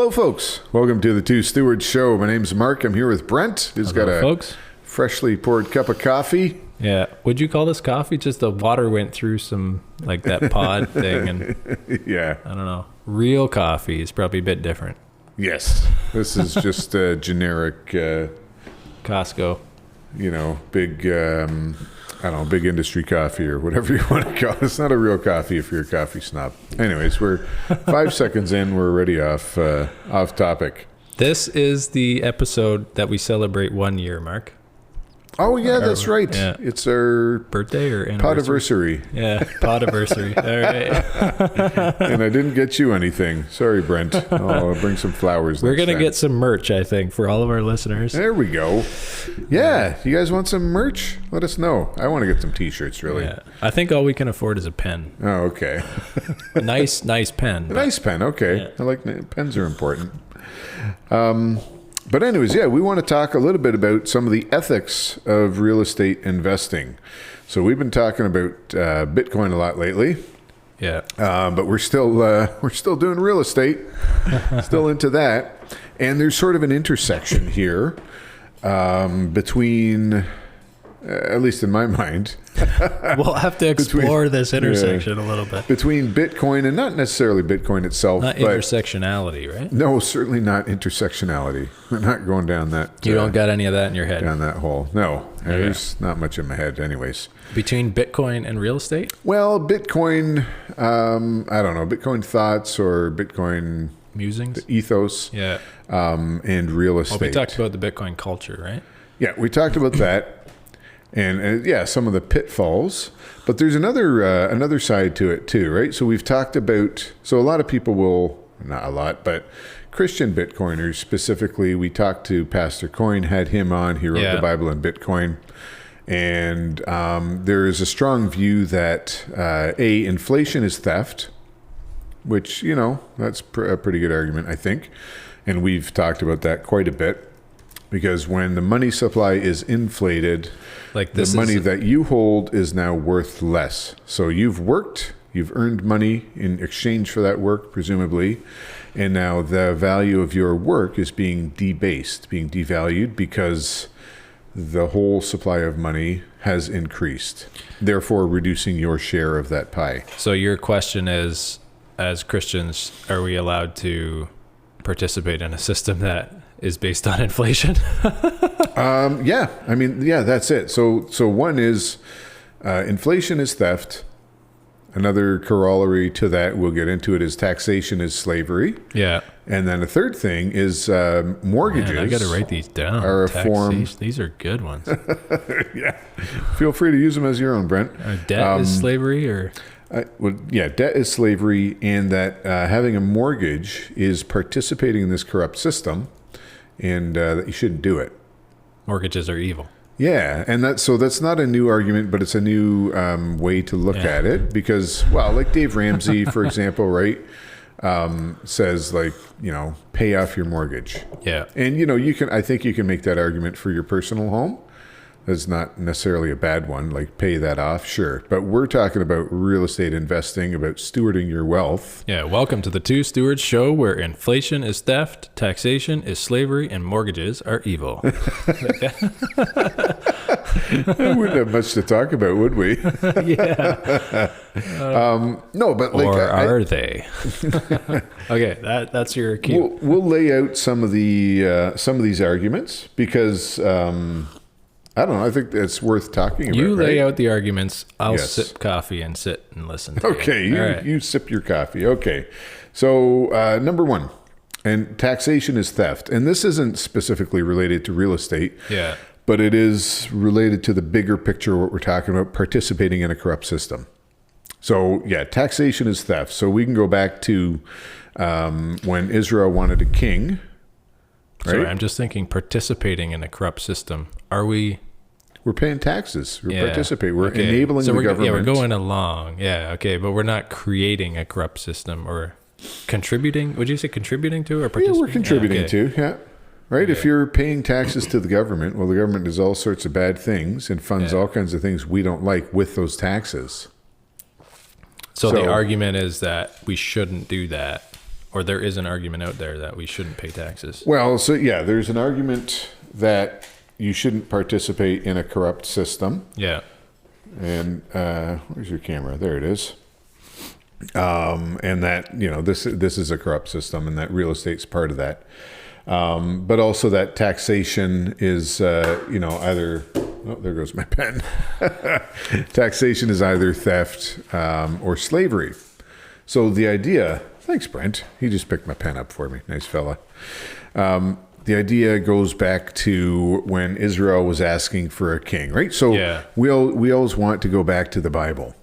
Hello, folks. Welcome to the Two Stewards Show. My name's Mark. I'm here with Brent, who's got a freshly poured cup of coffee. Yeah. Would you call this coffee? Just the water went through some, like that pod thing. And yeah. I don't know. Real coffee is probably a bit different. Yes. This is just a generic... Costco. You know, big... I don't know, big industry coffee or whatever you want to call it. It's not a real coffee if you're a coffee snob. Anyways, we're 5 seconds in. We're already off topic. This is the episode that we celebrate 1 year, Mark. Oh, yeah, that's right. Yeah. It's our... birthday or anniversary? PODIVERSARY. Yeah, PODIVERSARY. All right. And I didn't get you anything. Sorry, Brent. I'll bring some flowers. We're going to get some merch, I think, for all of our listeners. There we go. Yeah. You guys want some merch? Let us know. I want to get some t-shirts, really. Yeah. I think all we can afford is a pen. Oh, okay. Nice pen. A nice pen. Okay. Yeah. I like pens are important. But anyways, yeah, we want to talk a little bit about some of the ethics of real estate investing. So we've been talking about Bitcoin a lot lately. Yeah. But we're still doing real estate, still into that. And there's sort of an intersection here between, at least in my mind. We'll have to explore this intersection a little bit. Between Bitcoin and not necessarily Bitcoin itself. Not intersectionality, right? No, certainly not intersectionality. We're not going down that. You don't got any of that in your head? Down that hole. No, there's not much in my head anyways. Between Bitcoin and real estate? Well, Bitcoin, I don't know, Bitcoin thoughts or Bitcoin... musings? Ethos. Yeah. And real estate. Well, we talked about the Bitcoin culture, right? Yeah, we talked about that. And some of the pitfalls, but there's another side to it too, right? So we've talked about, so a lot of people will, not a lot, but Christian Bitcoiners specifically, we talked to Pastor Coyne, had him on, he wrote the Bible in Bitcoin. And there is a strong view that inflation is theft, which, that's a pretty good argument, I think. And we've talked about that quite a bit. Because when the money supply is inflated, like the money that you hold is now worth less. So you've worked, you've earned money in exchange for that work, presumably, and now the value of your work is being debased, being devalued because the whole supply of money has increased, therefore reducing your share of that pie. So your question is, as Christians, are we allowed to participate in a system that is based on inflation? That's it. So one is inflation is theft. Another corollary to that, we'll get into it, is taxation is slavery. Yeah. And then a third thing is mortgages. Man, I got to write these down. Are a form. These are good ones. Yeah. Feel free to use them as your own, Brent. Debt is slavery, or? Debt is slavery, and that having a mortgage is participating in this corrupt system. And that you shouldn't do it. Mortgages are evil. Yeah, and that's not a new argument, but it's a new way to look at it. Because, like Dave Ramsey, for example, right, says pay off your mortgage. Yeah, and I think you can make that argument for your personal home. That's not necessarily a bad one, like pay that off, sure. But we're talking about real estate investing, about stewarding your wealth. Yeah, welcome to the Two Stewards Show, where inflation is theft, taxation is slavery, and mortgages are evil. We wouldn't have much to talk about, would we? Yeah. No, but are they? Okay, that's your cue. We'll lay out some of these arguments because... I don't know. I think it's worth talking about. You lay out the arguments. I'll sip coffee and sit and listen to you. You sip your coffee. Okay. So number one, and taxation is theft. And this isn't specifically related to real estate. Yeah. But it is related to the bigger picture, what we're talking about, participating in a corrupt system. So, taxation is theft. So we can go back to when Israel wanted a king. Right? Sorry, I'm just thinking participating in a corrupt system. Are we... We're paying taxes. We're participating. We're enabling the government. Yeah, we're going along. Yeah, okay. But we're not creating a corrupt system or contributing. Would you say contributing to or participating? Yeah, we're contributing to, Right? If you're paying taxes to the government, well, the government does all sorts of bad things and funds all kinds of things we don't like with those taxes. So the argument is that we shouldn't do that, or there is an argument out there that we shouldn't pay taxes. Well, so yeah, there's an argument that you shouldn't participate in a corrupt system. Yeah. And where's your camera? There it is. And that, you know, this is a corrupt system, and that real estate's part of that. But also that taxation is, you know, either, oh, there goes my pen. Taxation is either theft or slavery. So the idea, thanks, Brent. He just picked my pen up for me. Nice fella. The idea goes back to when Israel was asking for a king, right? So we always want to go back to the Bible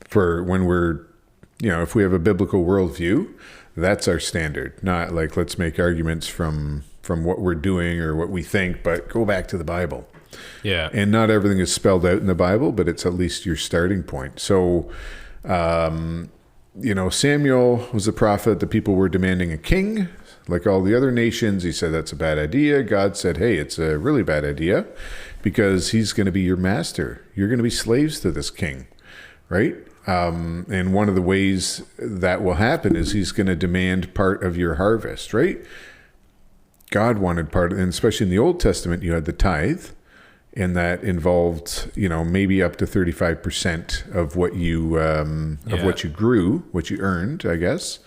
for when we're, you know, if we have a biblical worldview, that's our standard. Not like, let's make arguments from what we're doing or what we think, but go back to the Bible. Yeah. And not everything is spelled out in the Bible, but it's at least your starting point. So, you know, Samuel was a prophet. The people were demanding a king. Like all the other nations, he said, that's a bad idea. God said, hey, it's a really bad idea because he's going to be your master. You're going to be slaves to this king, right? And one of the ways that will happen is he's going to demand part of your harvest, right? God wanted part, and especially in the Old Testament, you had the tithe, and that involved, you know, maybe up to 35% of what you what you grew, what you earned, I guess.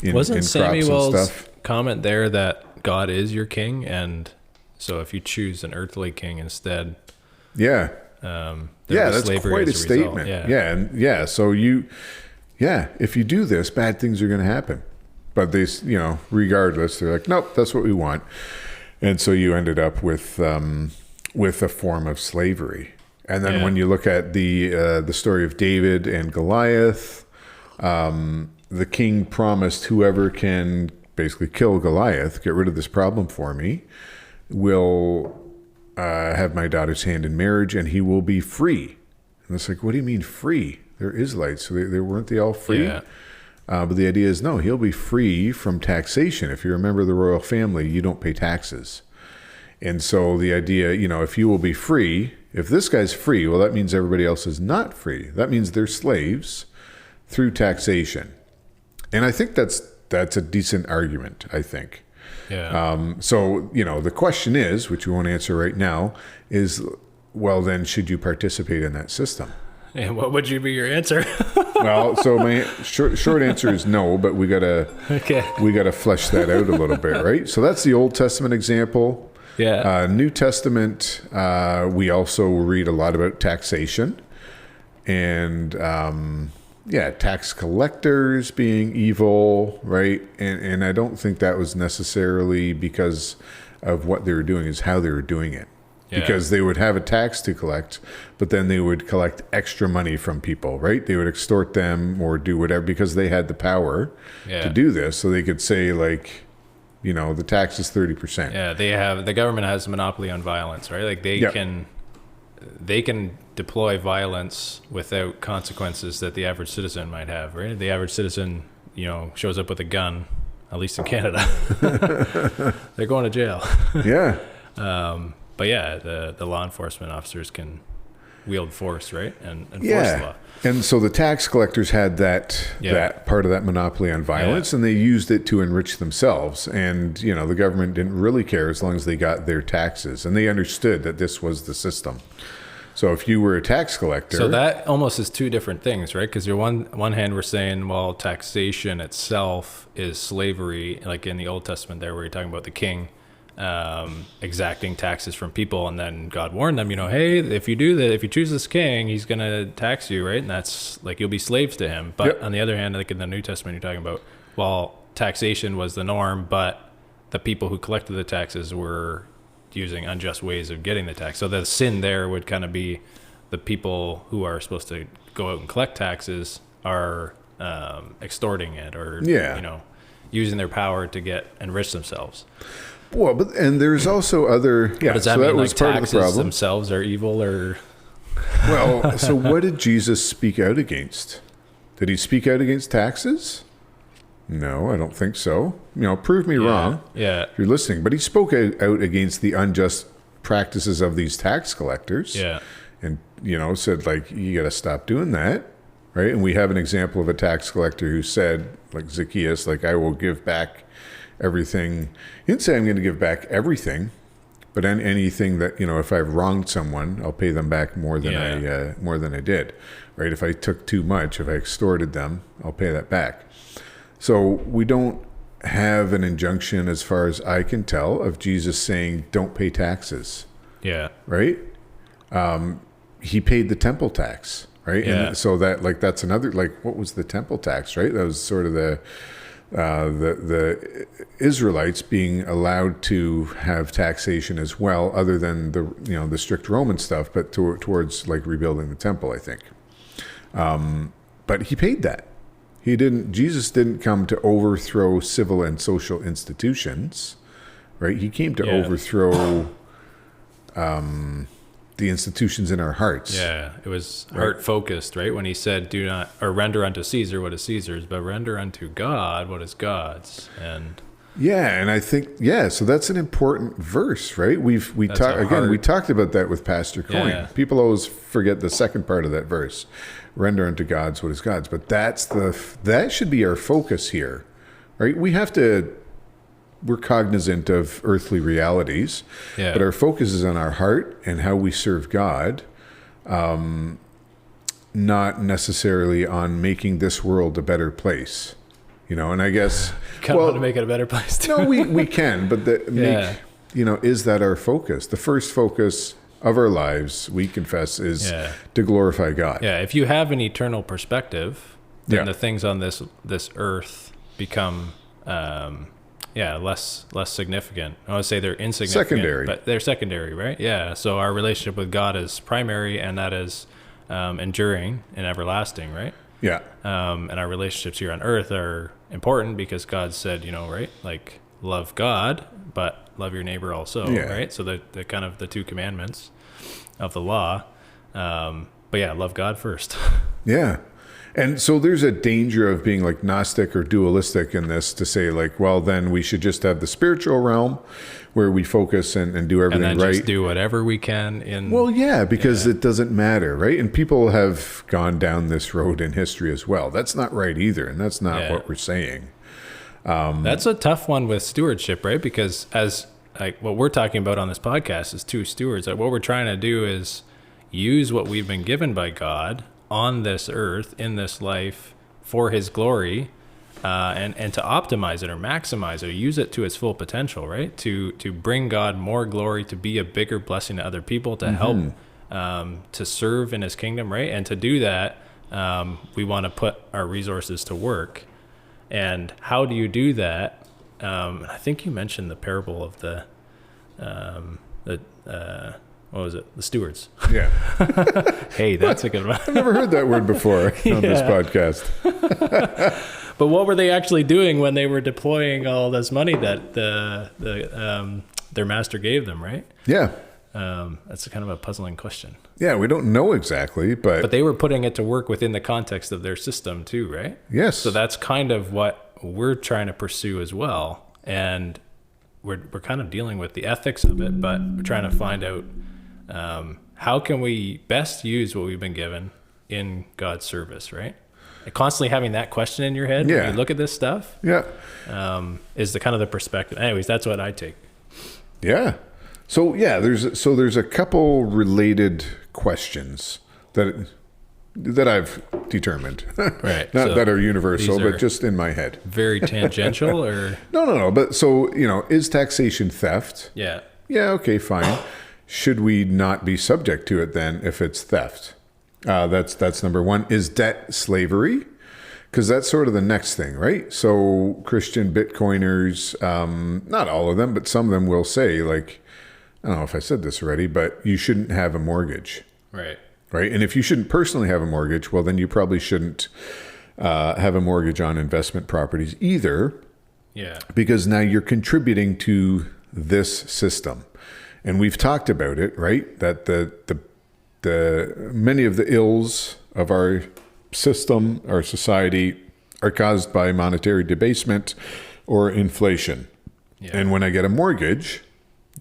Wasn't Samuel's comment there that God is your king, and so if you choose an earthly king instead, that's quite a statement. So if you do this, bad things are going to happen. But they, you know, regardless, they're like, nope, that's what we want, and so you ended up with a form of slavery. And then when you look at the story of David and Goliath, the king promised whoever can basically kill Goliath, get rid of this problem for me, will have my daughter's hand in marriage, and he will be free. And it's like, what do you mean free? They're Israelites, so weren't they all free? Yeah. But the idea is, no, he'll be free from taxation. If you're a member of the royal family, you don't pay taxes. And so the idea, you know, if you will be free, if this guy's free, well, that means everybody else is not free. That means they're slaves through taxation. And I think that's a decent argument, I think. Yeah. So, you know, the question is, which we won't answer right now, is, well, then should you participate in that system? And what would you be your answer? Well, so my short answer is no, but we gotta flesh that out a little bit, right? So that's the Old Testament example. Yeah. New Testament, we also read a lot about taxation and, tax collectors being evil, right? And I don't think that was necessarily because of what they were doing, is how they were doing it. Yeah. Because they would have a tax to collect, but then they would collect extra money from people, right? They would extort them or do whatever because they had the power to do this. So they could say, like, you know, the tax is 30%. Yeah, the government has a monopoly on violence, right? Like they can deploy violence without consequences that the average citizen might have, right? The average citizen, you know, shows up with a gun, at least in Canada. They're going to jail. Yeah. But yeah, the law enforcement officers can wield force, right? And enforce the law. And so the tax collectors had that part of that monopoly on violence, and they used it to enrich themselves. And, you know, the government didn't really care as long as they got their taxes. And they understood that this was the system. So if you were a tax collector... So that almost is two different things, right? Because on one hand, we're saying, well, taxation itself is slavery, like in the Old Testament there where you're talking about the king exacting taxes from people, and then God warned them, you know, hey, if you do that, if you choose this king, he's going to tax you, right? And that's like, you'll be slaves to him. But on the other hand, like in the New Testament, you're talking about, well, taxation was the norm, but the people who collected the taxes were using unjust ways of getting the tax. So the sin there would kind of be the people who are supposed to go out and collect taxes are extorting it, or you know, using their power to enrich themselves. Well, and there's also other... Yeah, does that so mean that was like part taxes of the problem. Themselves are evil, or... Well, so what did Jesus speak out against? Did he speak out against taxes? No, I don't think so. You know, prove me wrong if you're listening. But he spoke out against the unjust practices of these tax collectors. Yeah. And, you know, said, like, you got to stop doing that. right? And we have an example of a tax collector who said, like Zacchaeus, like, I will give back everything. He didn't say I'm going to give back everything, but anything that, if I've wronged someone, I'll pay them back more than I did, right? If I took too much, if I extorted them, I'll pay that back. So we don't have an injunction, as far as I can tell, of Jesus saying, don't pay taxes. Yeah. Right? He paid the temple tax, right? Yeah. And so that's another, what was the temple tax, right? That was sort of the Israelites being allowed to have taxation as well, other than the strict Roman stuff, but towards rebuilding the temple, I think. But he paid that. Jesus didn't come to overthrow civil and social institutions, right? He came to overthrow the institutions in our hearts. Yeah, it was heart focused, right? When he said, "Do not, or render unto Caesar what is Caesar's, but render unto God what is God's." And and I think so that's an important verse, right? We talked about that with Pastor Coyne. Yeah. People always forget the second part of that verse, render unto God's what is God's, but that should be our focus here, right? We're cognizant of earthly realities, but our focus is on our heart and how we serve God, not necessarily on making this world a better place. And I guess kind of want to make it a better place too. No, we can, but is that our focus? The first focus of our lives, we confess, is to glorify God. Yeah, if you have an eternal perspective, then the things on this earth become less significant. I want to say they're insignificant. Secondary. But they're secondary, right? Yeah. So our relationship with God is primary, and that is enduring and everlasting, right? Yeah. And our relationships here on earth are important because God said, right? Love God, but love your neighbor also, right? So the kind of the two commandments of the law. But love God first. Yeah. And so there's a danger of being Gnostic or dualistic in this, to say then we should just have the spiritual realm where we focus and do everything and then right. Just do whatever we can in. Well, because it doesn't matter, right? And people have gone down this road in history as well. That's not right either, and that's not what we're saying. That's a tough one with stewardship, right? Because as what we're talking about on this podcast is two stewards. What we're trying to do is use what we've been given by God on this earth, in this life, for his glory, and to optimize it or maximize it, or use it to its full potential, right? To bring God more glory, to be a bigger blessing to other people, to help, to serve in his kingdom, right? And to do that, we want to put our resources to work. And how do you do that? I think you mentioned the parable of the what was it? The stewards. Yeah. Hey, that's a good one. I've never heard that word before on this podcast. But what were they actually doing when they were deploying all this money that their master gave them, right? Yeah. That's kind of a puzzling question. Yeah, we don't know exactly, but they were putting it to work within the context of their system too, right? Yes. So that's kind of what we're trying to pursue as well. And we're kind of dealing with the ethics of it, but we're trying to find out how can we best use what we've been given in God's service, right? And constantly having that question in your head when you look at this stuff is the kind of the perspective. Anyways, that's what I take. Yeah. So there's a couple related questions that I've determined, right? Not that are universal, but just in my head. Very tangential, or no. But so is taxation theft? Yeah. Yeah. Okay. Fine. Should we not be subject to it then if it's theft? That's number one. Is debt slavery? Because that's sort of the next thing, right? So Christian Bitcoiners, not all of them, but some of them will say, I don't know if I said this already, but you shouldn't have a mortgage. Right. Right. And if you shouldn't personally have a mortgage, well, then you probably shouldn't have a mortgage on investment properties either. Yeah. Because now you're contributing to this system. And we've talked about it, right? That the many of the ills of our system, our society, are caused by monetary debasement or inflation. Yeah. And when I get a mortgage,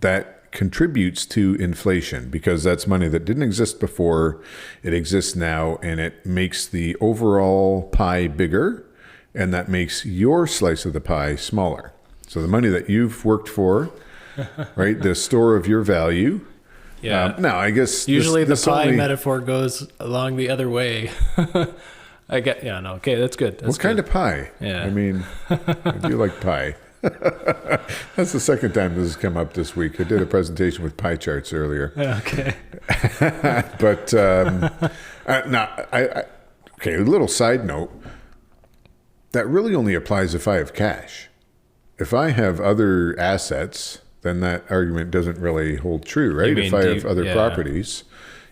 that contributes to inflation because that's money that didn't exist before. It exists now, and it makes the overall pie bigger, and that makes your slice of the pie smaller. So the money that you've worked for, right, the store of your value. Yeah. Now, I guess usually this the pie only, metaphor goes along the other way. I get, yeah, no, okay, that's good. That's what kind of pie? Yeah. I mean, I do like pie. That's the second time this has come up this week. I did a presentation with pie charts earlier. Okay. But okay, a little side note. That really only applies if I have cash. If I have other assets, then that argument doesn't really hold true, right? If I have other properties,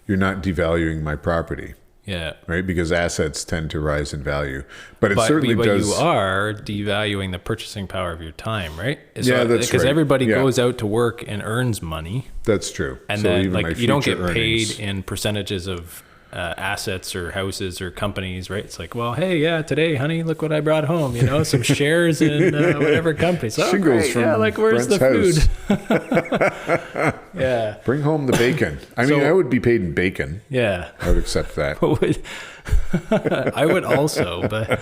you're not devaluing my property. Yeah. Right? Because assets tend to rise in value. But it certainly does. You are devaluing the purchasing power of your time, right? So, yeah, that's right. Because everybody goes out to work and earns money. That's true. And so then, even like, you don't get earnings, paid in percentages of assets or houses or companies, right? It's like, well, hey, yeah, today, honey, look what I brought home. You know, some shares in whatever company. So, Shingles great. from Yeah, like, where's Brent's the food? Yeah. Bring home the bacon. I mean, I would be paid in bacon. Yeah. I would accept that. I would also, but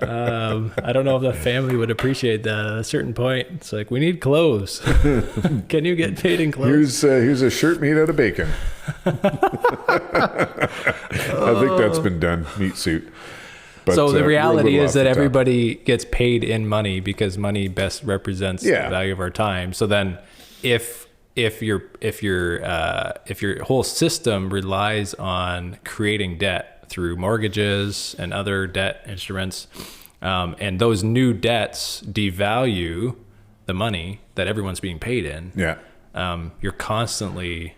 I don't know if the family would appreciate that at a certain point. It's like, we need clothes. Can you get paid in clothes? Here's a shirt made out of bacon. I think that's been done, meat suit. But, so the reality is that everybody gets paid in money because money best represents the value of our time. So then if your whole system relies on creating debt through mortgages and other debt instruments, and those new debts devalue the money that everyone's being paid in, you're constantly,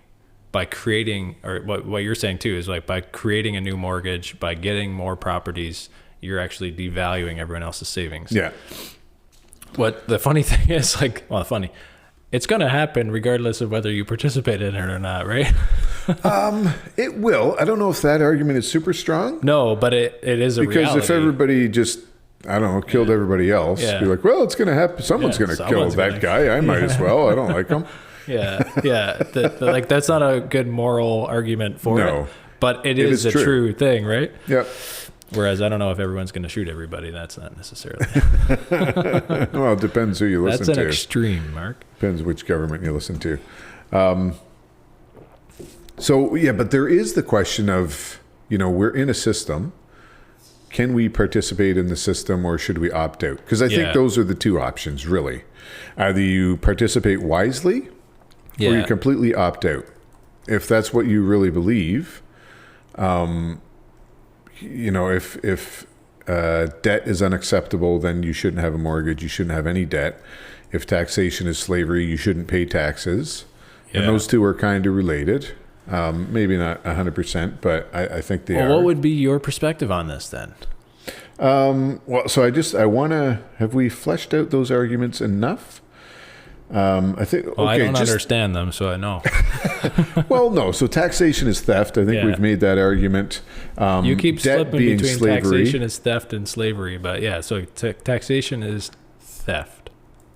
by creating, or what you're saying too is like by creating a new mortgage, by getting more properties, you're actually devaluing everyone else's savings. Yeah. What the funny thing is, it's going to happen regardless of whether you participate in it or not, right? It will. I don't know if that argument is super strong. No, but it is a reality. Because if everybody just, I don't know, killed everybody else, you're like, well, it's going to happen. Someone's going to kill that guy. I might as well. I don't like him. Like that's not a good moral argument for it. But it is a true thing, right? Yeah. Whereas I don't know if everyone's going to shoot everybody. That's not necessarily. Well, it depends who you listen to. That's an extreme, Mark. Depends which government you listen to. But there is the question of, we're in a system. Can we participate in the system or should we opt out? Because I think those are the two options, really. Either you participate wisely or you completely opt out. If that's what you really believe, if debt is unacceptable, then you shouldn't have a mortgage. You shouldn't have any debt. If taxation is slavery, you shouldn't pay taxes. Yeah. And those two are kind of related. Maybe not 100%, but I think they are. What would be your perspective on this then? I want to, have we fleshed out those arguments enough? I think. Okay, I don't understand them, so I know. Well, no. So taxation is theft. I think we've made that argument. You keep slipping between slavery. Taxation is theft and slavery, but so taxation is theft.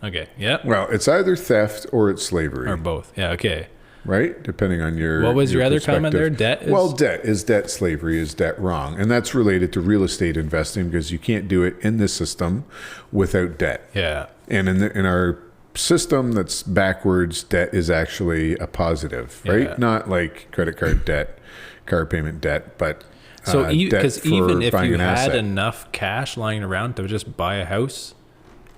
Okay. Yeah. Well, it's either theft or it's slavery, or both. Yeah. Okay. Right, depending on your. What was your other comment there? Debt. Debt is debt. Slavery is debt wrong, and that's related to real estate investing because you can't do it in this system without debt. Yeah. And in our system that's backwards, debt is actually a positive, right? Not like credit card debt, car payment debt, but because even if you had enough cash lying around to just buy a house,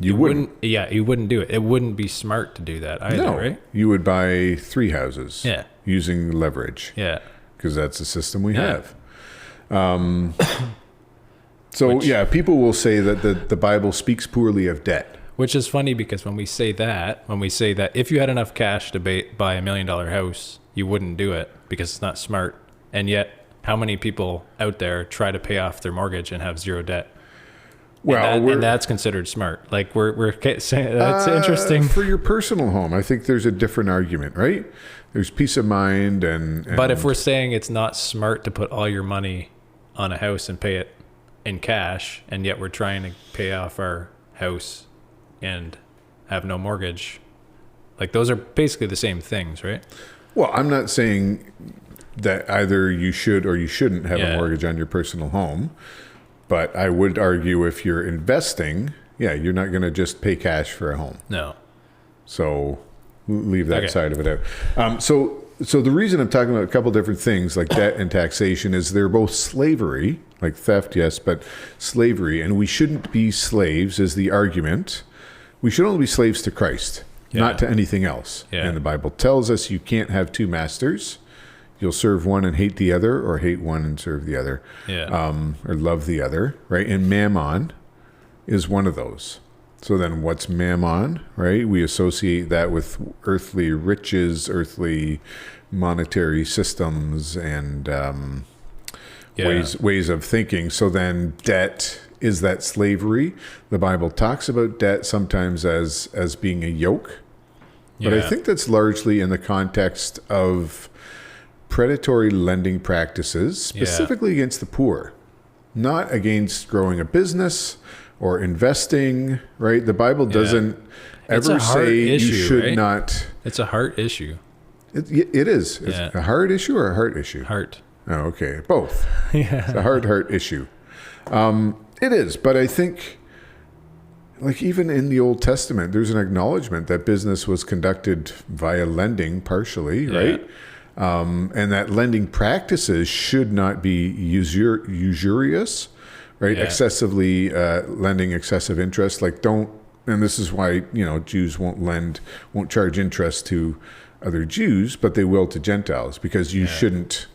you wouldn't. Yeah, you wouldn't do it. It wouldn't be smart to do that either, right? You would buy 3 houses. Using leverage. Yeah, because that's the system we have. People will say that the Bible speaks poorly of debt. Which is funny because when we say that if you had enough cash to buy $1 million house, you wouldn't do it because it's not smart. And yet, how many people out there try to pay off their mortgage and have zero debt? Well, and that's considered smart. Like we're saying that's interesting for your personal home. I think there's a different argument, right? There's peace of mind and But if we're saying it's not smart to put all your money on a house and pay it in cash, and yet we're trying to pay off our house and have no mortgage, Like those are basically the same things, right? Well, I'm not saying that either you should or you shouldn't have a Yeah. mortgage on your personal home, but I would argue if you're investing, you're not going to just pay cash for a home. No. So leave that Okay. side of it out. So the reason I'm talking about a couple different things like debt and taxation is they're both slavery, like theft, yes, but slavery, and we shouldn't be slaves is the argument. We should only be slaves to Christ, not to anything else. Yeah. And the Bible tells us you can't have two masters. You'll serve one and hate the other, or hate one and serve the other, or love the other, right? And mammon is one of those. So then what's mammon, right? We associate that with earthly riches, earthly monetary systems, and ways of thinking. So then debt is that slavery. The Bible talks about debt sometimes as being a yoke. But I think that's largely in the context of predatory lending practices, specifically against the poor, not against growing a business or investing, right? The Bible doesn't ever say issue, you should right? Not. It's a heart issue. It is. It's a hard issue or a heart issue? Heart. Oh, okay. Both. Yeah. It's a heart issue. It is. But I think, like even in the Old Testament, there's an acknowledgement that business was conducted via lending partially, right? And that lending practices should not be usurious, right? Excessively lending excessive interest. Like and this is why, Jews won't charge interest to other Jews, but they will to Gentiles, because you shouldn't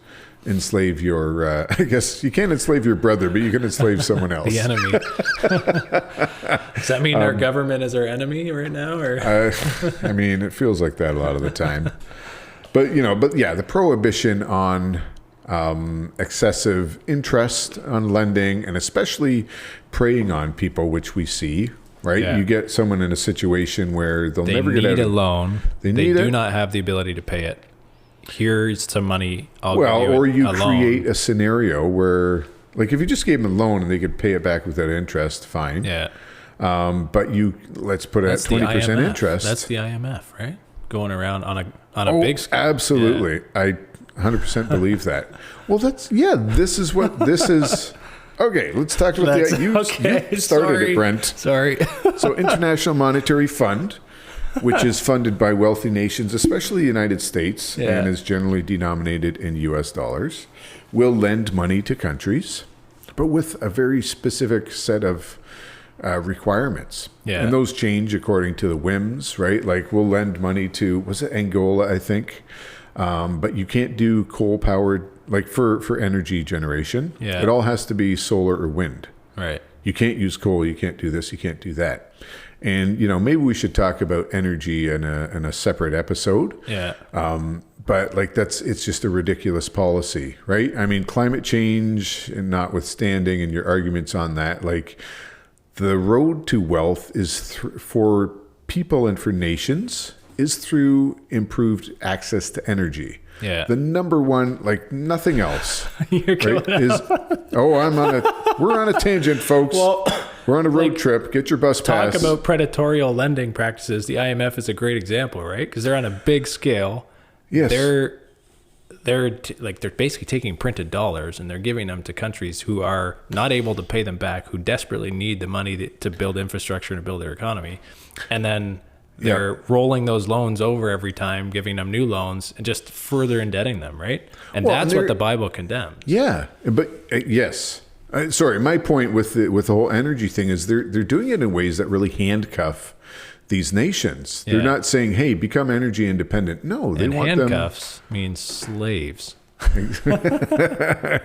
enslave your, I guess you can't enslave your brother, but you can enslave someone else. The enemy. Does that mean our government is our enemy right now? Or I mean, it feels like that a lot of the time. But the prohibition on excessive interest on lending, and especially preying on people, which we see, right? Yeah. You get someone in a situation where they'll never get out. They need a loan. They need do it. not have the ability to pay it. Here's some money. Or you a create loan. a scenario where, like, if you just gave them a loan and they could pay it back without interest, fine. Yeah. But let's put it at 20% interest. That's the IMF, right? Going around on a big scale. Absolutely. Yeah. I 100% believe that. Well, this is what this is. Okay, let's talk about you started it, Brent. Sorry. So International Monetary Fund, which is funded by wealthy nations, especially the United States, and is generally denominated in US dollars, will lend money to countries, but with a very specific set of requirements. Yeah. And those change according to the whims, right? Like we'll lend money to, was it Angola, I think? But you can't do coal-powered, like for energy generation. Yeah. It all has to be solar or wind. Right. You can't use coal, you can't do this, you can't do that. And, maybe we should talk about energy in a separate episode. Yeah. But it's just a ridiculous policy, right? I mean, climate change and notwithstanding, and your arguments on that, like the road to wealth is for people and for nations is through improved access to energy. Yeah. The number one, like nothing else, You're right, is, we're on a tangent, folks. Well, we're on a road trip. Get your bus pass. talk about predatory lending practices. The IMF is a great example, right? Because they're on a big scale. Yes. They're basically taking printed dollars and they're giving them to countries who are not able to pay them back, who desperately need the money to build infrastructure and to build their economy. And then they're rolling those loans over every time, giving them new loans and just further indebting them, right? And that's what the Bible condemns. Yeah, but yes. Sorry, my point with the whole energy thing is they're doing it in ways that really handcuff these nations. They're not saying, "Hey, become energy independent." No, they want handcuffs means slaves.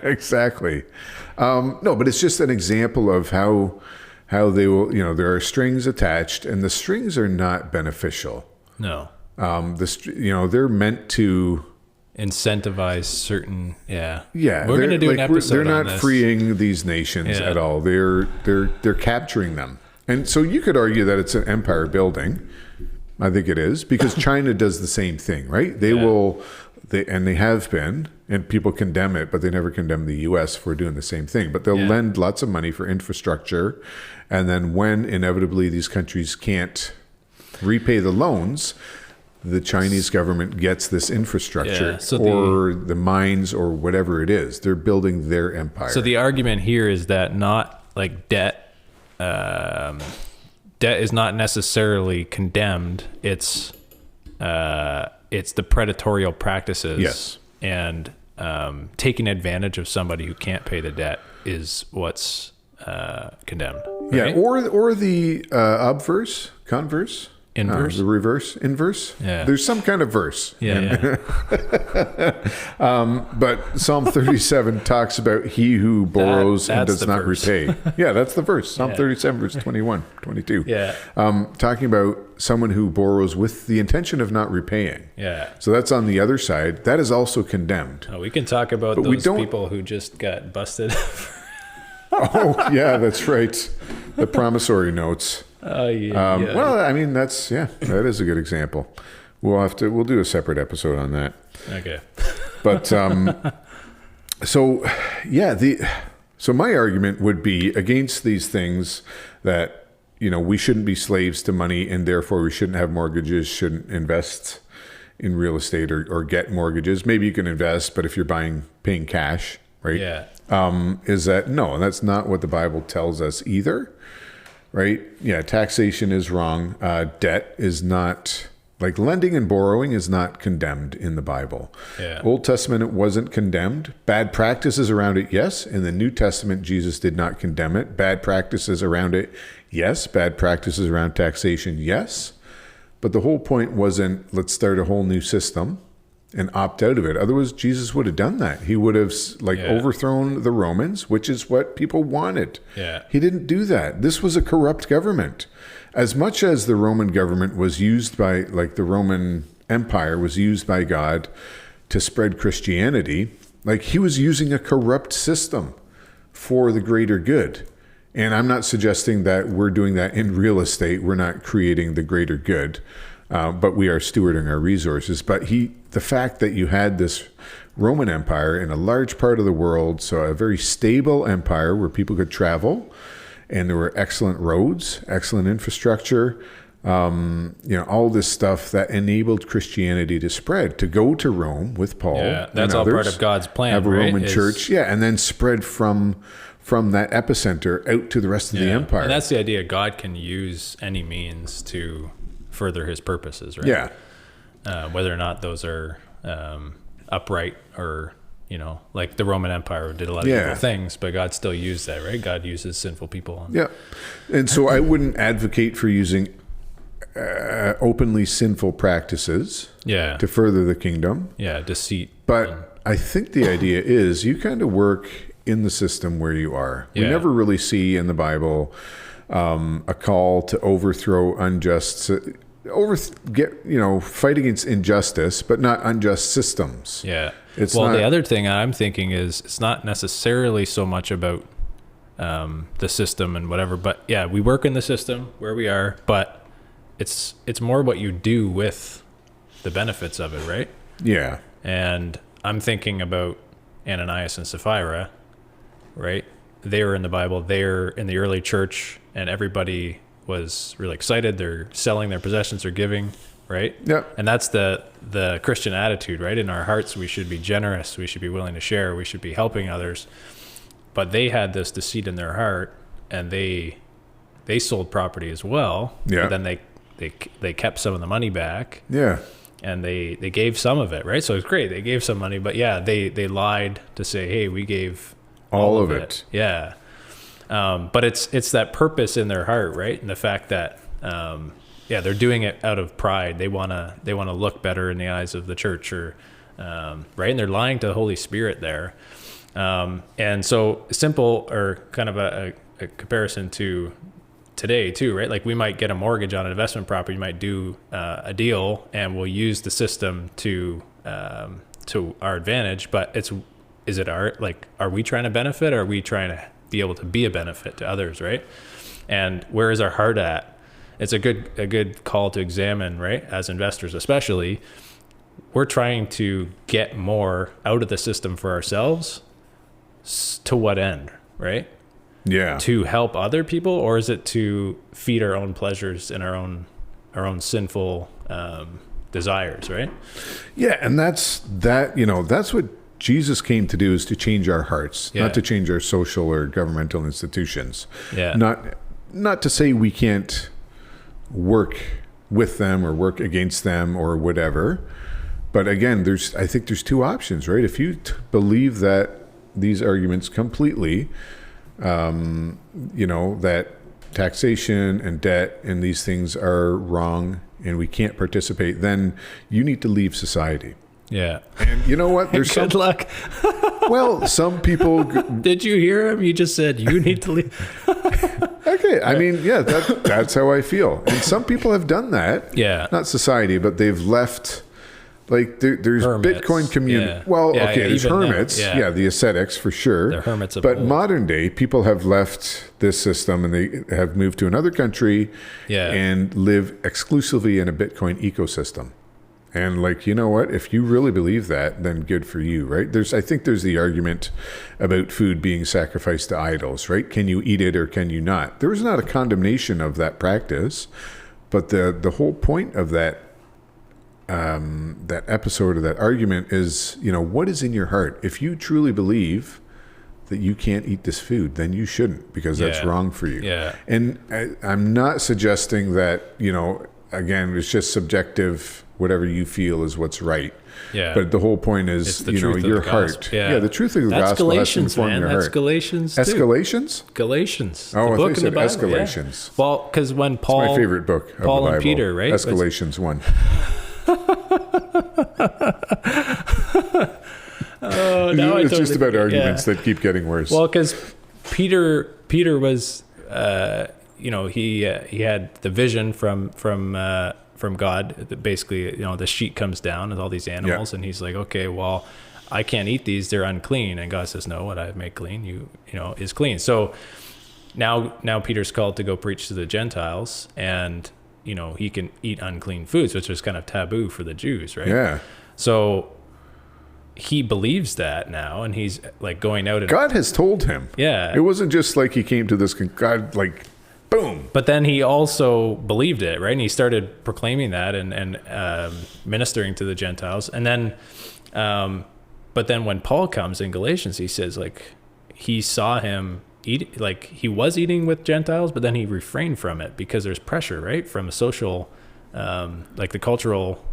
Exactly. No, but it's just an example of how they will. There are strings attached, and the strings are not beneficial. No. They're meant to incentivize certain. Yeah. We're going to do an episode They're not on this. freeing these nations at all. They're capturing them. And so you could argue that it's an empire building. I think it is, because China does the same thing, right? They have been, and people condemn it, but they never condemn the U.S. for doing the same thing. But they'll lend lots of money for infrastructure. And then when inevitably these countries can't repay the loans, the Chinese government gets this infrastructure Yeah, or the mines or whatever it is. They're building their empire. So the argument here is that not like debt is not necessarily condemned. It's the predatorial practices. Yes. And taking advantage of somebody who can't pay the debt is what's condemned. Right? Yeah, or the obverse, converse. Inverse? The reverse, inverse. Yeah. There's some kind of verse. Yeah. But Psalm 37 talks about he who borrows and that's does the not verse. repay. Yeah, that's the verse. Psalm 37, verse 21, 22. Yeah. Talking about someone who borrows with the intention of not repaying. Yeah. So that's on the other side. That is also condemned. Oh, we can talk about But we those don't- people who just got busted. Oh, yeah, that's right. The promissory notes. Oh, yeah. Well, I mean, that is a good example. We'll do a separate episode on that. Okay. But so my argument would be against these things that, we shouldn't be slaves to money and therefore we shouldn't have mortgages, shouldn't invest in real estate or get mortgages. Maybe you can invest, but if you're paying cash, right? Yeah. Is that no, that's not what the Bible tells us either. Right? Yeah, taxation is wrong. Debt is not, like lending and borrowing is not condemned in the Bible. Yeah. Old Testament, it wasn't condemned. Bad practices around it, yes. In the New Testament, Jesus did not condemn it. Bad practices around it, yes. Bad practices around taxation, yes. But the whole point wasn't, let's start a whole new system and opt out of it. Otherwise, Jesus would have done that. He would have overthrown the Romans, which is what people wanted. Yeah. He didn't do that. This was a corrupt government. As much as the Roman government was used by, like the Roman Empire was used by God to spread Christianity, like he was using a corrupt system for the greater good. And I'm not suggesting that we're doing that in real estate. We're not creating the greater good. But we are stewarding our resources. But the fact that you had this Roman Empire in a large part of the world, so a very stable empire where people could travel, and there were excellent roads, excellent infrastructure, all this stuff that enabled Christianity to spread, to go to Rome with Paul. Yeah, that's and all part others, of God's plan, have a right? Roman church, and then spread from that epicenter out to the rest of the empire. And that's the idea. God can use any means to further his purposes, right? Yeah. Whether or not those are upright or, like the Roman Empire did a lot of evil things, but God still used that, right? God uses sinful people. Yeah. And so I wouldn't advocate for using openly sinful practices to further the kingdom. Yeah, deceit. But I think the idea is you kind of work in the system where you are. We never really see in the Bible a call to overthrow fight against injustice, but not unjust systems. Yeah. The other thing I'm thinking is it's not necessarily so much about the system and whatever, but we work in the system where we are, but it's more what you do with the benefits of it, right? Yeah. And I'm thinking about Ananias and Sapphira, right? They were in the Bible. They're in the early church, and everybody was really excited. They're selling their possessions, they're giving, right? Yeah. And that's the Christian attitude, right? In our hearts, we should be generous. We should be willing to share. We should be helping others. But they had this deceit in their heart, and they sold property as well. Yeah. But then they kept some of the money back. Yeah. And they gave some of it, right? So it's great. They gave some money, but they lied to say, hey, we gave all of it. Yeah. But it's that purpose in their heart, right? And the fact that, they're doing it out of pride. They want to look better in the eyes of the church right? And they're lying to the Holy Spirit there. And so simple, or kind of a comparison to today too, right? Like we might get a mortgage on an investment property, you might do a deal, and we'll use the system to our advantage. But are we trying to benefit, or are we trying to be able to be a benefit to others, right? And where is our heart at? It's a good call to examine, right? As investors, especially, we're trying to get more out of the system for ourselves. To what end, right? Yeah. To help other people, or is it to feed our own pleasures and our own sinful desires, right? Yeah, and that's what Jesus came to do, is to change our hearts, Yeah. not to change our social or governmental institutions. Yeah. Not to say we can't work with them or work against them or whatever. But again, I think there's two options, right? If you believe that these arguments completely, that taxation and debt and these things are wrong and we can't participate, then you need to leave society. Yeah. And you know what? There's Good luck. Well, some people. Did you hear him? You just said you need to leave. Okay, I mean, yeah, that's how I feel. And some people have done that. Yeah. Not society, but they've left. Like there's Hermits. Bitcoin community. Yeah. Well, Yeah, okay, yeah, there's even now, hermits. yeah. Yeah, the ascetics for sure. They're hermits of But old. modern day people have left this system and they have moved to another country and live exclusively in a Bitcoin ecosystem. And like, you know what? If you really believe that, then good for you, right? I think there's the argument about food being sacrificed to idols, right? Can you eat it or can you not? There is not a condemnation of that practice, but the whole point of that episode of that argument is, what is in your heart? If you truly believe that you can't eat this food, then you shouldn't, because that's wrong for you. Yeah. And I'm not suggesting that, again, it's just subjective. Whatever you feel is what's right. Yeah. But the whole point is, It's the truth of your the heart. gospel. Yeah. The truth of the That's gospel has to Galatians, inform man. your That's heart. Galatians. Too. Escalations? Galatians. Oh, the I book thought in the you Bible. said escalations. Yeah. Well, because when Paul, My favorite book of Paul the Bible. and Peter, right? Escalations 1. Oh, now It's just about arguments that keep getting worse. Well, because Peter was, he had the vision from God. That basically, the sheet comes down with all these animals, and he's like, okay, well, I can't eat these; they're unclean. And God says, no, what I make clean, is clean. So now Peter's called to go preach to the Gentiles, and he can eat unclean foods, which was kind of taboo for the Jews, right? Yeah. So he believes that now, and he's like going out and God has told him. Yeah. It wasn't just like he came to this, God, like, boom. But then he also believed it, right? And he started proclaiming that and ministering to the Gentiles. And then, but then when Paul comes in Galatians, he says, like, he saw him eat, like he was eating with Gentiles, but then he refrained from it because there's pressure, right? From a social, like the cultural,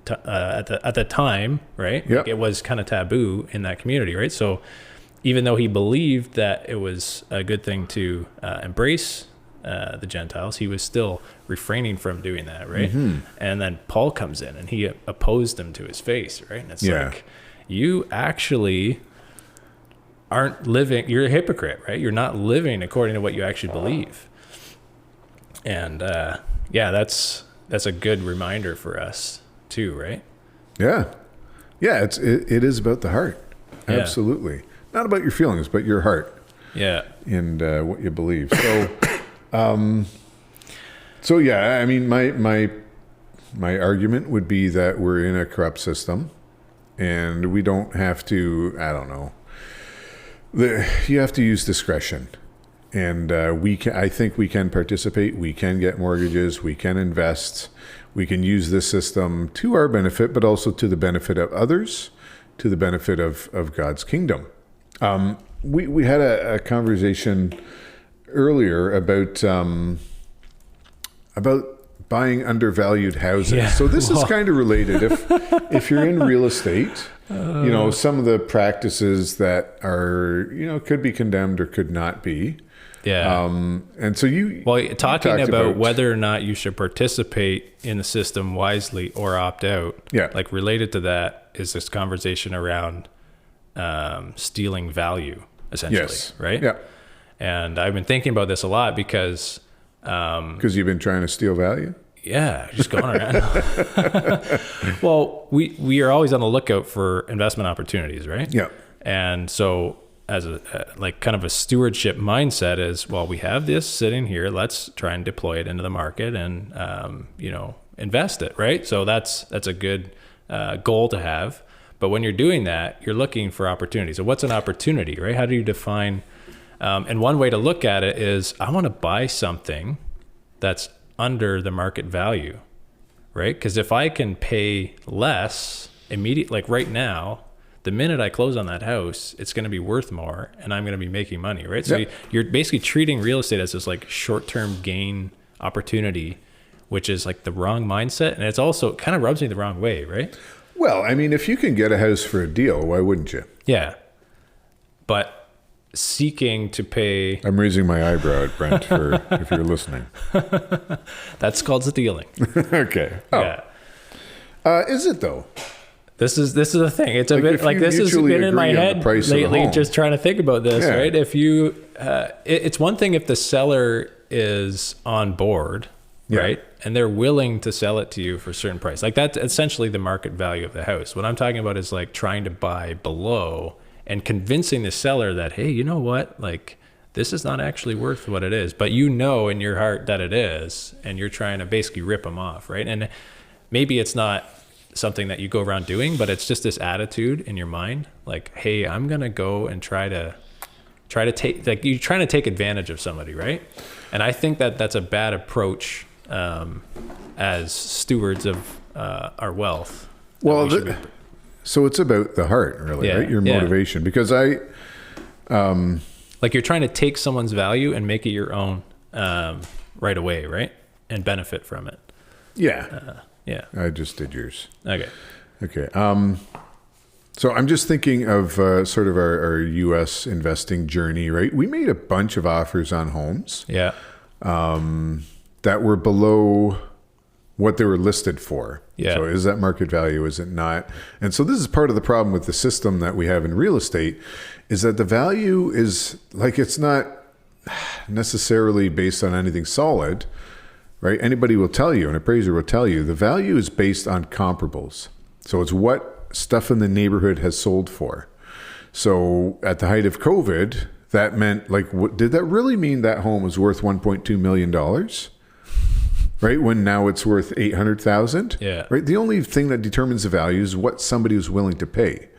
at the time, right? Yep. Like it was kind of taboo in that community, right? So even though he believed that it was a good thing to embrace the Gentiles, he was still refraining from doing that, right? Mm-hmm. And then Paul comes in and he opposed him to his face, right? And it's like, you actually aren't living, you're a hypocrite, right? You're not living according to what you actually believe. And that's a good reminder for us too, right? Yeah. Yeah, it is about the heart. Absolutely. Not about your feelings, but your heart. Yeah. And what you believe. So yeah, I mean, my argument would be that we're in a corrupt system and we don't have to, I don't know, you have to use discretion. And I think we can participate. We can get mortgages. We can invest. We can use this system to our benefit, but also to the benefit of others, to the benefit of God's kingdom. We had a conversation earlier about buying undervalued houses. Yeah. So this is kind of related. If you're in real estate, some of the practices that are, could be condemned or could not be. Yeah. And so talking about whether or not you should participate in the system wisely or opt out. Yeah. Like related to that is this conversation around stealing value, essentially. Yes. Right? Yeah. And I've been thinking about this a lot because you've been trying to steal value? Yeah, just going around. Well, we are always on the lookout for investment opportunities, right? Yeah. And so as a kind of a stewardship mindset is, well, we have this sitting here, let's try and deploy it into the market and invest it, right? So that's a good goal to have. But when you're doing that, you're looking for opportunities. So what's an opportunity, right? How do you define? And one way to look at it is, I want to buy something that's under the market value, right? Because if I can pay less immediate, like right now, the minute I close on that house, it's going to be worth more and I'm going to be making money, right? So you're basically treating real estate as this like short-term gain opportunity, which is like the wrong mindset. And it's also, it kind of rubs me the wrong way, right? Well, I mean, if you can get a house for a deal, why wouldn't you? Yeah. But seeking to pay... I'm raising my eyebrow at Brent for if you're listening. That's called stealing. Okay. Oh. Yeah. Is it though? This is the thing. It's a bit like this has been in my head lately, just trying to think about this, right? If you, it's one thing if the seller is on board, right? And they're willing to sell it to you for a certain price. Like that's essentially the market value of the house. What I'm talking about is like trying to buy below and convincing the seller that, hey, you know what? Like this is not actually worth what it is, but you know in your heart that it is, and you're trying to basically rip them off, right? And maybe it's not something that you go around doing, but it's just this attitude in your mind, like, hey, I'm gonna go and try to take, like you're trying to take advantage of somebody, right? And I think that that's a bad approach as stewards of our wealth. Well, so it's about the heart, really, right? Your motivation, because like you're trying to take someone's value and make it your own right away, right? And benefit from it. Yeah. Yeah. I just did yours. Okay. So I'm just thinking of sort of our U.S. investing journey, right? We made a bunch of offers on homes. Yeah. That were below what they were listed for. Yeah. So is that market value? Is it not? And so this is part of the problem with the system that we have in real estate, is that the value is like, it's not necessarily based on anything solid, right? Anybody will tell you, an appraiser will tell you, the value is based on comparables. So it's what stuff in the neighborhood has sold for. So at the height of COVID, that meant like, what did that really mean that home was worth $1.2 million? Right? When now it's worth 800,000. Yeah. Right. The only thing that determines the value is what somebody was willing to pay.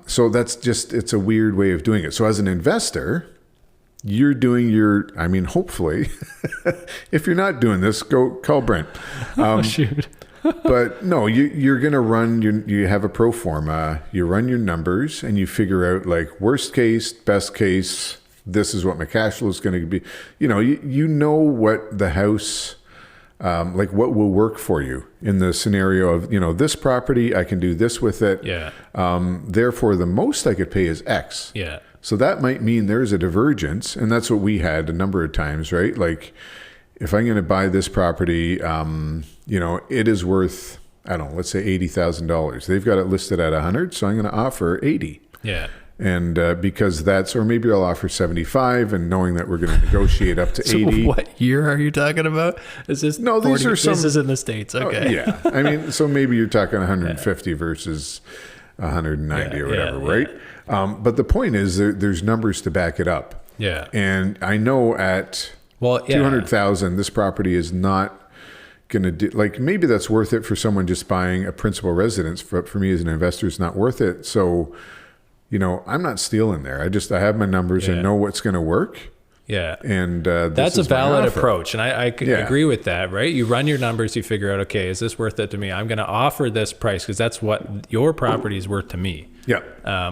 So that's just, it's a weird way of doing it. So as an investor, you're doing hopefully, if you're not doing this, go call Brent. Shoot. But no, you're going to run, you have a pro forma, you run your numbers and you figure out like worst case, best case, this is what my cash flow is going to be. You know what the house, like what will work for you in the scenario of, this property, I can do this with it. Yeah. Therefore, the most I could pay is X. Yeah. So that might mean there's a divergence. And that's what we had a number of times, right? Like if I'm going to buy this property, it is worth, I don't know, let's say $80,000. They've got it listed at 100. So I'm going to offer 80. Yeah. And because or maybe I'll offer 75 and knowing that we're going to negotiate up to 80. What year are you talking about? Is this no, 40, these are some, this is in the States. Okay. Yeah. I mean, so maybe you're talking 150 versus 190 or whatever, right? But the point is there's numbers to back it up. Yeah. And I know at 200,000, this property is not going to do, like maybe that's worth it for someone just buying a principal residence. For me as an investor, it's not worth it. So, I'm not stealing there. I have my numbers and know what's going to work. Yeah. And that's a valid approach. And I could agree with that, right? You run your numbers, you figure out, okay, is this worth it to me? I'm going to offer this price because that's what your property is worth to me. Yeah.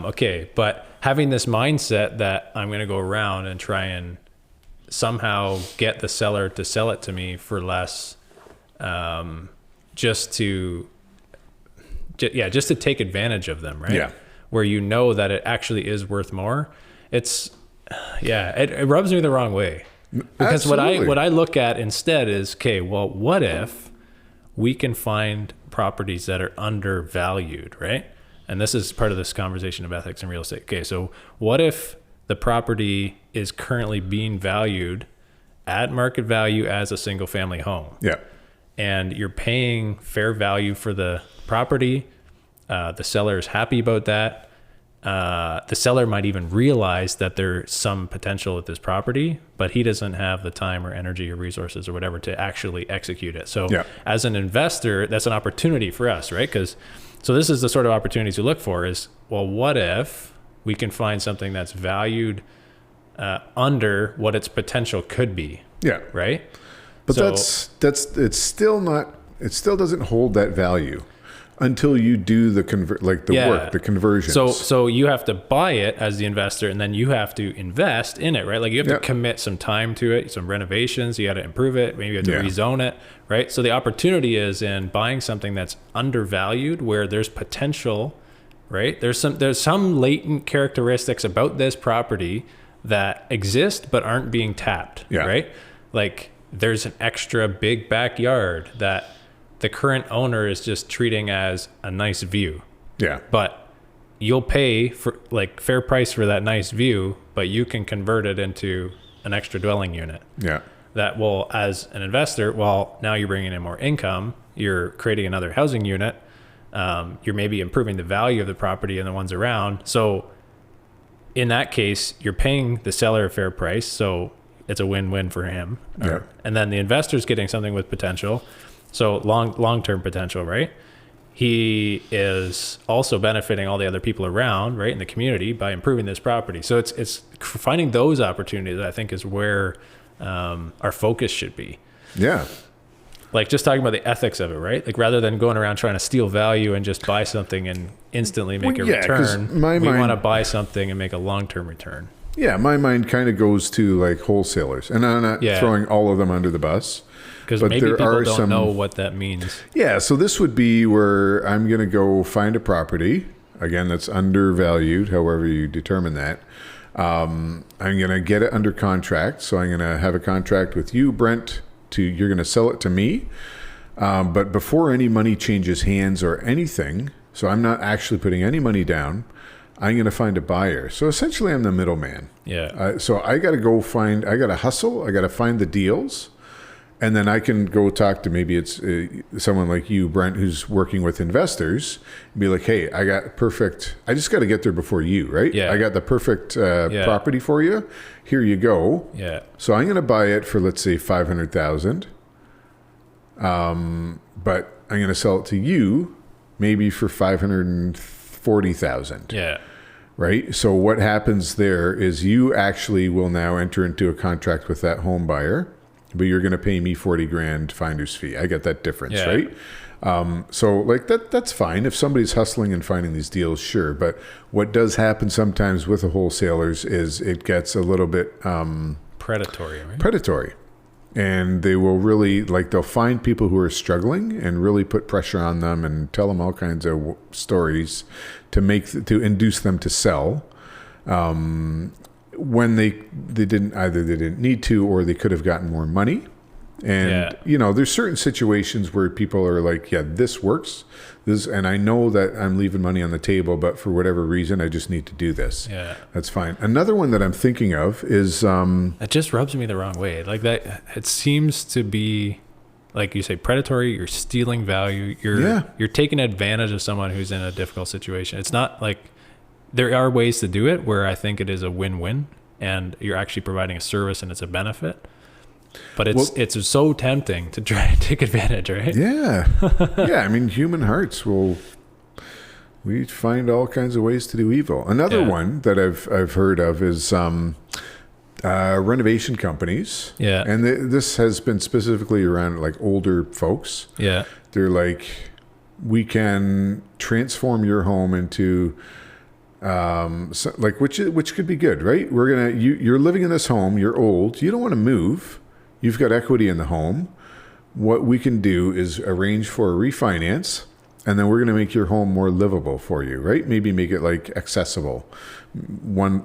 Okay. But having this mindset that I'm going to go around and try and somehow get the seller to sell it to me for less, just to take advantage of them, right? Yeah. Where you know that it actually is worth more. It rubs me the wrong way. Because Absolutely. what I look at instead is, okay, well, what if we can find properties that are undervalued, right? And this is part of this conversation of ethics in real estate. Okay, so what if the property is currently being valued at market value as a single family home? Yeah. And you're paying fair value for the property. The seller is happy about that. The seller might even realize that there's some potential with this property, but he doesn't have the time or energy or resources or whatever to actually execute it. So as an investor, that's an opportunity for us, right? So this is the sort of opportunities we look for is, well, what if we can find something that's valued under what its potential could be? Yeah. Right. But it's still not, It still doesn't hold that value until you do the work, the conversions. So you have to buy it as the investor, and then you have to invest in it, right? Like you have to commit some time to it, some renovations. You got to improve it. Maybe you have to rezone it, right? So the opportunity is in buying something that's undervalued, where there's potential, right? There's some latent characteristics about this property that exist but aren't being tapped, right? Like there's an extra big backyard that the current owner is just treating as a nice view. Yeah. But you'll pay for like fair price for that nice view, but you can convert it into an extra dwelling unit. Yeah. That will, as an investor, well, now you're bringing in more income. You're creating another housing unit. You're maybe improving the value of the property and the ones around. So in that case, you're paying the seller a fair price. So it's a win-win for him. Yeah. And then the investor's getting something with potential. So long-term potential, right? He is also benefiting all the other people around, right, in the community by improving this property. So it's finding those opportunities, I think, is where our focus should be. Yeah. Like just talking about the ethics of it, right? Like rather than going around trying to steal value and just buy something and instantly make a return, we want to buy something and make a long-term return. Yeah, my mind kind of goes to like wholesalers, and I'm not throwing all of them under the bus. Because maybe people don't know what that means. Yeah, so this would be where I'm going to go find a property, again, that's undervalued, however you determine that. I'm going to get it under contract. So I'm going to have a contract with you, Brent, you're going to sell it to me. But before any money changes hands or anything, so I'm not actually putting any money down, I'm going to find a buyer. So essentially I'm the middleman. Yeah. So I got to hustle. I got to find the deals. And then I can go talk to maybe it's someone like you, Brent, who's working with investors, and be like, hey, I just got to get there before you, right? Yeah. I got the perfect property for you. Here you go. Yeah. So I'm going to buy it for, let's say, $500,000. But I'm going to sell it to you maybe for $540,000. Yeah. Right? So what happens there is you actually will now enter into a contract with that home buyer, but you're going to pay me $40,000 finder's fee. I get that difference, right? So like that's fine. If somebody's hustling and finding these deals, sure. But what does happen sometimes with the wholesalers is it gets a little bit predatory, right? Predatory. And they will really, they'll find people who are struggling and really put pressure on them and tell them all kinds of stories to induce them to sell. When they didn't need to, or they could have gotten more money. And, there's certain situations where people are like, yeah, this works. And I know that I'm leaving money on the table, but for whatever reason, I just need to do this. Yeah. That's fine. Another one that I'm thinking of is... it just rubs me the wrong way. Like that, it seems to be, like you say, predatory. You're stealing value. You're taking advantage of someone who's in a difficult situation. It's not like... There are ways to do it where I think it is a win-win and you're actually providing a service and it's a benefit. But it's so tempting to try and take advantage, right? Yeah. Yeah, I mean, human hearts we find all kinds of ways to do evil. Another one that I've heard of is renovation companies. Yeah. And this has been specifically around like older folks. Yeah. They're like, we can transform your home into... which could be good, right? You're living in this home, you're old, you don't want to move, you've got equity in the home. What we can do is arrange for a refinance, and then we're going to make your home more livable for you, right? Maybe make it like accessible,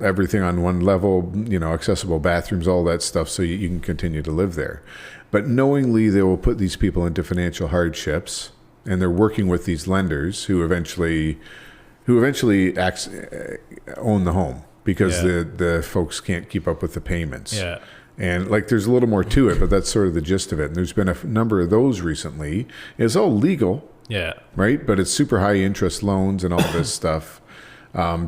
everything on one level, accessible bathrooms, all that stuff, so you can continue to live there. But knowingly, they will put these people into financial hardships, and they're working with these lenders who eventually own the home because the folks can't keep up with the payments. Yeah. And there's a little more to it, but that's sort of the gist of it. And there's been a number of those recently. It's all legal. Yeah. Right. But it's super high interest loans and all this stuff.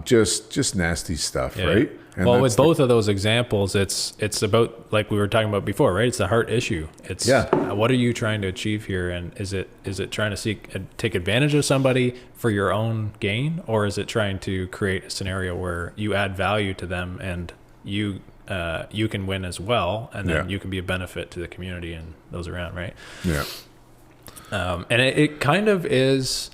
Just nasty stuff. Right. And with both of those examples, it's about, like we were talking about before, right? It's a heart issue. It's what are you trying to achieve here? And is it trying to take advantage of somebody for your own gain? Or is it trying to create a scenario where you add value to them and you can win as well, and then you can be a benefit to the community and those around, right? Yeah. And it kind of is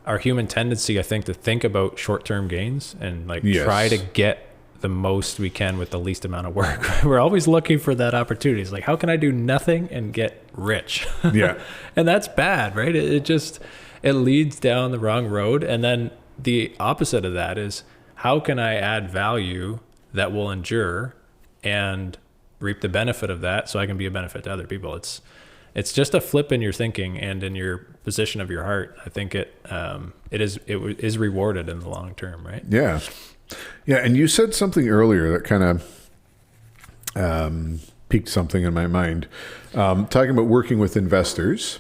our human tendency, I think, to think about short-term gains and like try to get the most we can with the least amount of work. We're always looking for that opportunity. It's like, how can I do nothing and get rich? Yeah. And that's bad, right? It leads down the wrong road. And then the opposite of that is, how can I add value that will endure and reap the benefit of that so I can be a benefit to other people? It's just a flip in your thinking and in your position of your heart. I think it is rewarded in the long term, right? Yeah. Yeah. And you said something earlier that kind of piqued something in my mind, talking about working with investors.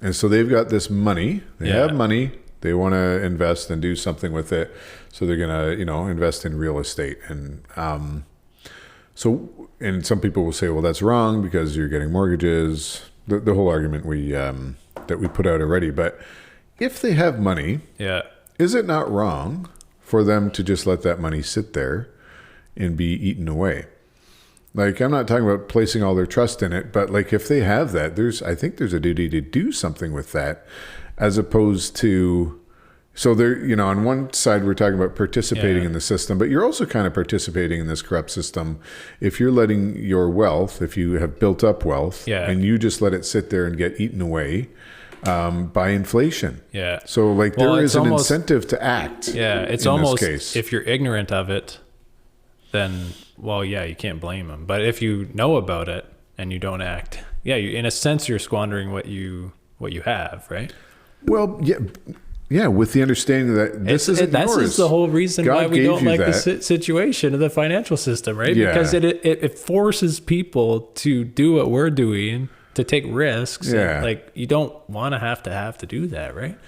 And so they've got this money, they have money, they want to invest and do something with it. So they're going to, invest in real estate. And and some people will say, well, that's wrong because you're getting mortgages, the whole argument that we put out already. But if they have money, is it not wrong for them to just let that money sit there and be eaten away? Like, I'm not talking about placing all their trust in it, but like if they have that, I think there's a duty to do something with that, as opposed to, so they're, on one side, we're talking about participating in the system, but you're also kind of participating in this corrupt system. If you're letting your wealth, if you have built up wealth and you just let it sit there and get eaten away by inflation. Yeah. So like there is an incentive to act. Yeah. It's almost, if you're ignorant of it, then, you can't blame them. But if you know about it and you don't act, in a sense, you're squandering what you have, right? Well, yeah, with the understanding that this isn't yours. That's the whole reason God why we don't like that. the situation of the financial system, right? Yeah. Because it forces people to do what we're doing, to take risks. Yeah. And, like, you don't want to have to do that, right?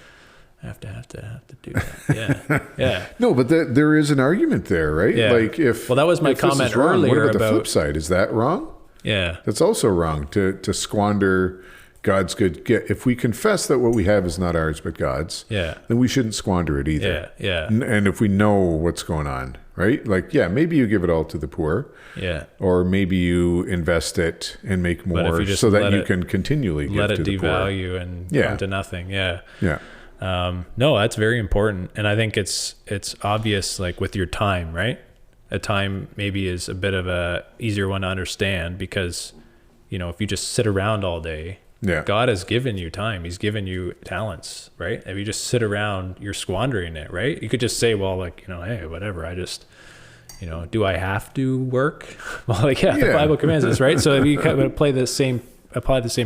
Have to do that. Yeah. No, but there is an argument there, right? Yeah. Like that was my comment earlier. What about the flip side? Is that wrong? Yeah. That's also wrong to squander God's good gift. If we confess that what we have is not ours but God's, then we shouldn't squander it either. Yeah. And if we know what's going on, right? Like, maybe you give it all to the poor. Yeah. Or maybe you invest it and make more so that you can continually give to the poor. Let it devalue and come to nothing. Yeah. Yeah. No, that's very important. And I think it's obvious, like with your time, right? A time maybe is a bit of a easier one to understand because, if you just sit around all day, God has given you time. He's given you talents, right? If you just sit around, you're squandering it, right? You could just say, well, like, hey, whatever. I just, do I have to work? Well, like, the Bible commands us, right? So if you kind of apply the same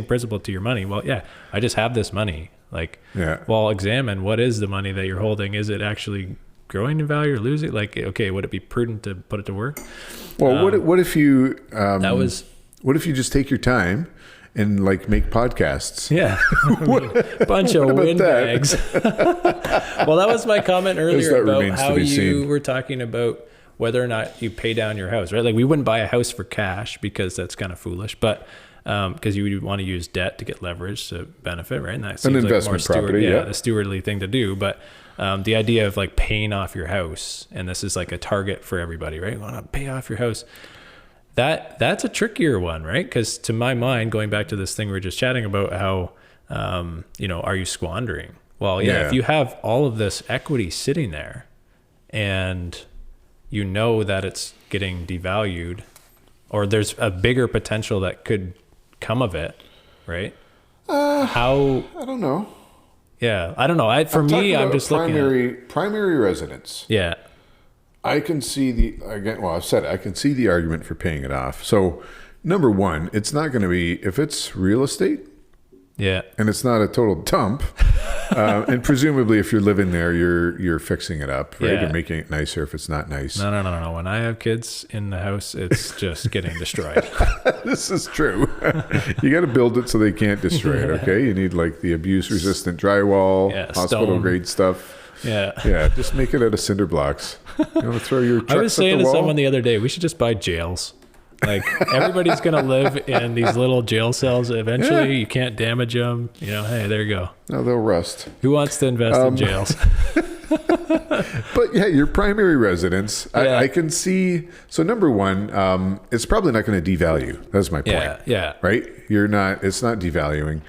principle to your money, well, I just have this money. Like, well, examine what is the money that you're holding. Is it actually growing in value or losing? Like, okay, would it be prudent to put it to work? Well, what if you what if you just take your time and like make podcasts? Yeah, bunch of windbags. Well, that was my comment earlier about how you were talking about whether or not you pay down your house, right? Like, we wouldn't buy a house for cash because that's kind of foolish, but because you would want to use debt to get leverage to benefit, right? And that seems an investment property, a stewardly thing to do. But the idea of like paying off your house, and this is like a target for everybody, right? You want to pay off your house. That's a trickier one, right? Because to my mind, going back to this thing we were just chatting about, how are you squandering? Well, if you have all of this equity sitting there, and you know that it's getting devalued, or there's a bigger potential that could come of it, right? I don't know. Yeah, I don't know. I'm just looking at primary residence. Yeah. I can see I've said it, I can see the argument for paying it off. So, number one, it's not going to be, if it's real estate, and it's not a total dump, and presumably if you're living there, you're fixing it up, right? You're making it nicer if it's not nice. No. When I have kids in the house, it's just getting destroyed. This is true. You got to build it so they can't destroy it, okay? You need like the abuse-resistant drywall, hospital-grade stuff. Yeah. Just make it out of cinder blocks. You want to throw your trucks I was saying at the to wall? someone the other day, we should just buy jails. Like, everybody's going to live in these little jail cells. Eventually, you can't damage them. Hey, there you go. No, they'll rust. Who wants to invest in jails? But your primary residence, I can see. So number one, it's probably not going to devalue. That's my point. Yeah. Right? It's not devaluing.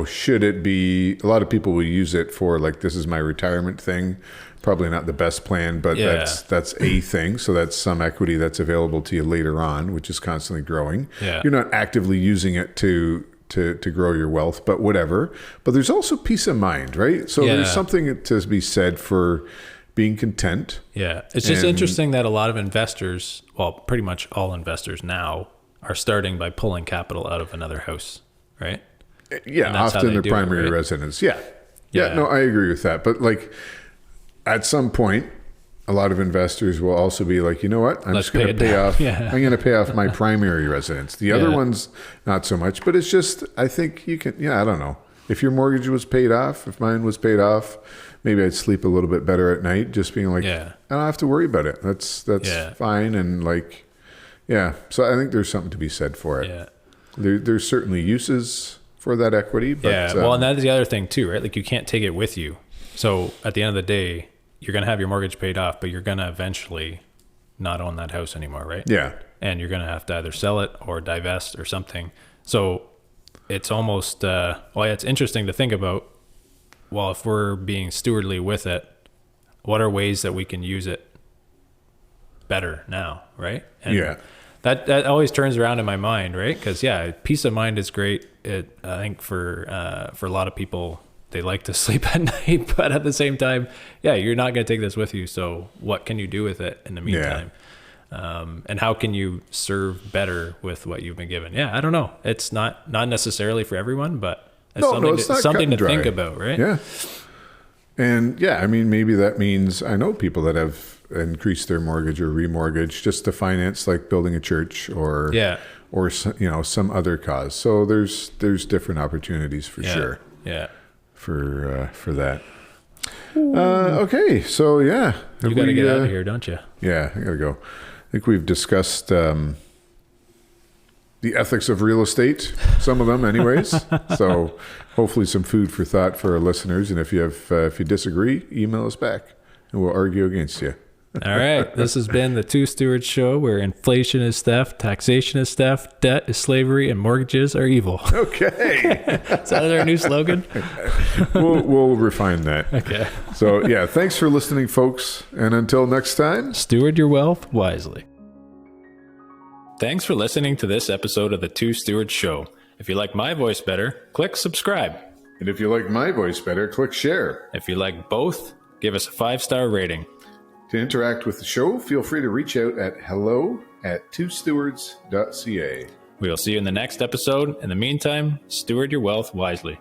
should it be, a lot of people will use it for like, this is my retirement thing. Probably not the best plan, but that's a thing. So that's some equity that's available to you later on, which is constantly growing. Yeah. You're not actively using it to grow your wealth, but whatever. But there's also peace of mind, right? So there's something to be said for being content. Yeah. It's just interesting that a lot of investors, well, pretty much all investors now, are starting by pulling capital out of another house, right? Yeah, often their primary residence. Yeah. No, I agree with that. But like, at some point, a lot of investors will also be like, you know what? I'm just going to pay off. I'm going to pay off my primary residence. The other ones, not so much. But it's just, I think you can. I don't know. If your mortgage was paid off, if mine was paid off, maybe I'd sleep a little bit better at night. Just being like, I don't have to worry about it. That's fine. And like, So I think there's something to be said for it. Yeah. There's certainly uses for that equity. But, well, and that is the other thing too, right? Like you can't take it with you. So at the end of the day, you're going to have your mortgage paid off, but you're going to eventually not own that house anymore, right? Yeah. And you're going to have to either sell it or divest or something. So it's almost, it's interesting to think about, well, if we're being stewardly with it, what are ways that we can use it better now, right? And that always turns around in my mind, right? Because peace of mind is great. I think for a lot of people, they like to sleep at night, but at the same time, you're not going to take this with you. So what can you do with it in the meantime? And how can you serve better with what you've been given? I don't know. It's not necessarily for everyone, but it's something to think about, right? Yeah. And I mean, maybe that means, I know people that have increased their mortgage or remortgage just to finance like building a church or some other cause. So there's different opportunities for sure. Yeah. For that. Okay, so you got to get out of here, don't you? Yeah, I gotta go. I think we've discussed the ethics of real estate, some of them, anyways. So hopefully, some food for thought for our listeners. And if you disagree, email us back, and we'll argue against you. All right. This has been the Two Stewards Show, where inflation is theft, taxation is theft, debt is slavery, and mortgages are evil. Okay. Is that our new slogan? We'll refine that. Okay. So, thanks for listening, folks. And until next time, steward your wealth wisely. Thanks for listening to this episode of the Two Stewards Show. If you like my voice better, click subscribe. And if you like my voice better, click share. If you like both, give us a 5-star rating. To interact with the show, feel free to reach out at hello@twostewards.ca. We'll see you in the next episode. In the meantime, steward your wealth wisely.